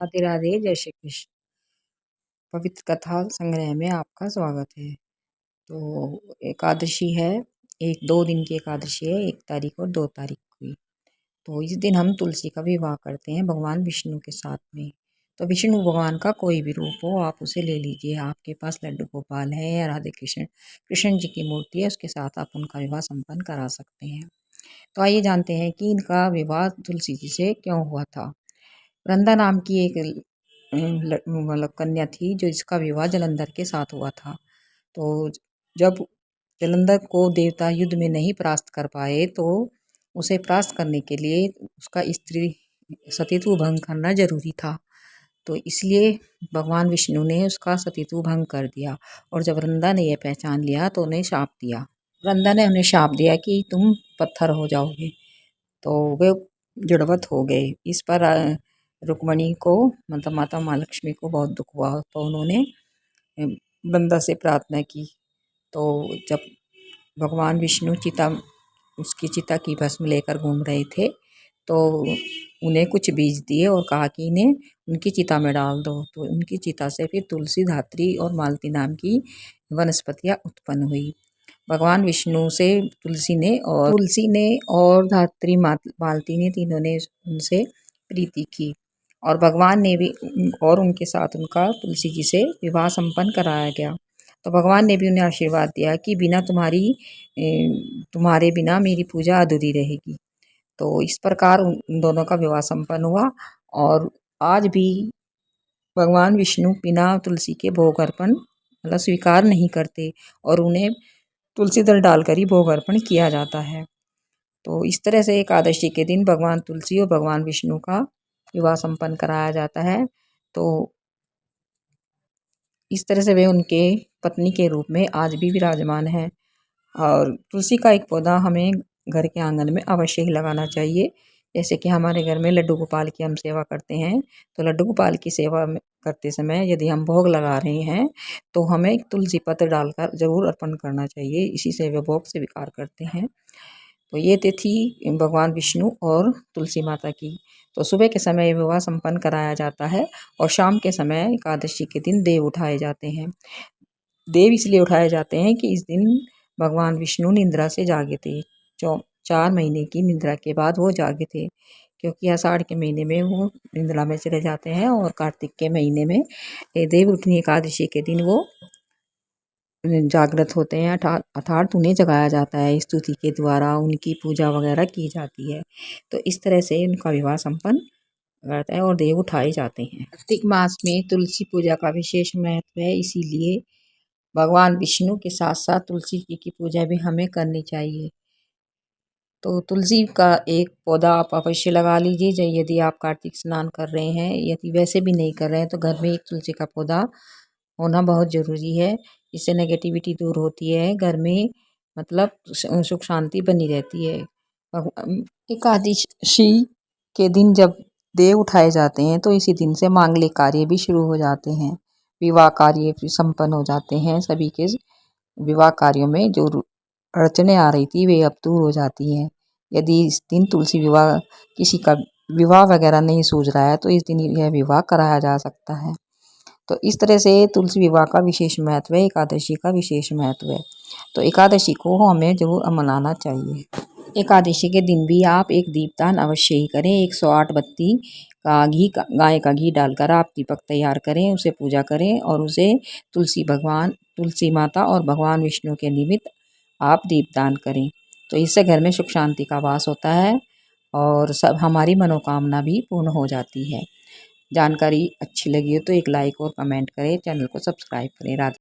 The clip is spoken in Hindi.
राधे राधे, जय श्री कृष्ण। पवित्र कथा संग्रह में आपका स्वागत है। तो एकादशी है, 2 दिन की एकादशी है, 1 तारीख और 2 तारीख की। तो इस दिन हम तुलसी का विवाह करते हैं भगवान विष्णु के साथ में। तो विष्णु भगवान का कोई भी रूप हो, आप उसे ले लीजिए। आपके पास लड्डू गोपाल है या राधे कृष्ण कृष्ण जी की मूर्ति है, उसके साथ आप उनका विवाह संपन्न करा सकते हैं। तो आइए जानते हैं कि इनका विवाह तुलसी जी से क्यों हुआ था। वृंदा नाम की एक मतलब कन्या थी, जो इसका विवाह जलंधर के साथ हुआ था। तो जब जलंधर को देवता युद्ध में नहीं परास्त कर पाए, तो उसे परास्त करने के लिए उसका स्त्री सतीत्व भंग करना जरूरी था। तो इसलिए भगवान विष्णु ने उसका सतीत्व भंग कर दिया। और जब वृंदा ने यह पहचान लिया तो उन्हें शाप दिया। वृंदा ने उन्हें शाप दिया कि तुम पत्थर हो जाओगे। तो वे जड़वत हो गए। इस पर रुक्मणी को, मतलब माता महालक्ष्मी को बहुत दुख हुआ। तो उन्होंने वृंदा से प्रार्थना की। तो जब भगवान विष्णु उसकी चिता की भस्म लेकर घूम रहे थे, तो उन्हें कुछ बीज दिए और कहा कि इन्हें उनकी चिता में डाल दो। तो उनकी चिता से फिर तुलसी, धात्री और मालती नाम की वनस्पतियां उत्पन्न हुई। भगवान विष्णु से तुलसी ने और धात्री मालती ने, तीनों ने उनसे प्रीति की। और भगवान ने भी और उनके साथ उनका तुलसी जी से विवाह संपन्न कराया गया। तो भगवान ने भी उन्हें आशीर्वाद दिया कि तुम्हारे बिना मेरी पूजा अधूरी रहेगी। तो इस प्रकार उन दोनों का विवाह संपन्न हुआ। और आज भी भगवान विष्णु बिना तुलसी के भोग अर्पण मतलब स्वीकार नहीं करते, और उन्हें तुलसी दल डालकर ही भोग अर्पण किया जाता है। तो इस तरह से एकादशी के दिन भगवान तुलसी और भगवान विष्णु का विवाह संपन्न कराया जाता है। तो इस तरह से वे उनके पत्नी के रूप में आज भी विराजमान है। और तुलसी का एक पौधा हमें घर के आंगन में अवश्य ही लगाना चाहिए। जैसे कि हमारे घर में लड्डू गोपाल की हम सेवा करते हैं, तो लड्डू गोपाल की सेवा करते समय यदि हम भोग लगा रहे हैं, तो हमें तुलसी पत्र डालकर जरूर अर्पण करना चाहिए। इसी से वे भोग स्वीकार करते हैं। तो ये तिथि भगवान विष्णु और तुलसी माता की। तो सुबह के समय विवाह संपन्न कराया जाता है, और शाम के समय एकादशी के दिन देव उठाए जाते हैं। देव इसलिए उठाए जाते हैं कि इस दिन भगवान विष्णु निद्रा से जागे थे। 4 महीने की निद्रा के बाद वो जागे थे, क्योंकि आषाढ़ के महीने में वो निद्रा में चले जाते हैं, और कार्तिक के महीने में देव उठनी एकादशी के दिन वो जागृत होते हैं। अर्थात उन्हें जगाया जाता है, स्तुति के द्वारा उनकी पूजा वगैरह की जाती है। तो इस तरह से उनका विवाह संपन्न रहता है और देव उठाए जाते हैं। कार्तिक मास में तुलसी पूजा का विशेष महत्व है, इसीलिए भगवान विष्णु के साथ साथ तुलसी जी की पूजा भी हमें करनी चाहिए। तो तुलसी का एक पौधा आप अवश्य लगा लीजिए। यदि आप कार्तिक स्नान कर रहे हैं, यदि वैसे भी नहीं कर रहे हैं, तो घर में एक तुलसी का पौधा होना बहुत ज़रूरी है। इससे नेगेटिविटी दूर होती है, घर में मतलब सुख शांति बनी रहती है। एकादशी के दिन जब देव उठाए जाते हैं, तो इसी दिन से मांगलिक कार्य भी शुरू हो जाते हैं, विवाह कार्य भी संपन्न हो जाते हैं। सभी के विवाह कार्यों में जो अड़चने आ रही थी, वे अब दूर हो जाती हैं। यदि इस दिन किसी का विवाह वगैरह नहीं सूझ रहा है, तो इस दिन यह विवाह कराया जा सकता है। तो इस तरह से तुलसी विवाह का विशेष महत्व है, एकादशी का विशेष महत्व है। तो एकादशी को हमें जरूर मनाना चाहिए। एकादशी के दिन भी आप एक दीपदान अवश्य ही करें। 108 बत्ती का गाय का घी डालकर आप दीपक तैयार करें, उसे पूजा करें, और उसे तुलसी माता और भगवान विष्णु के निमित्त आप दीपदान करें। तो इससे घर में सुख शांति का वास होता है, और सब हमारी मनोकामना भी पूर्ण हो जाती है। जानकारी अच्छी लगी हो तो एक लाइक और कमेंट करें, चैनल को सब्सक्राइब करें। राधे।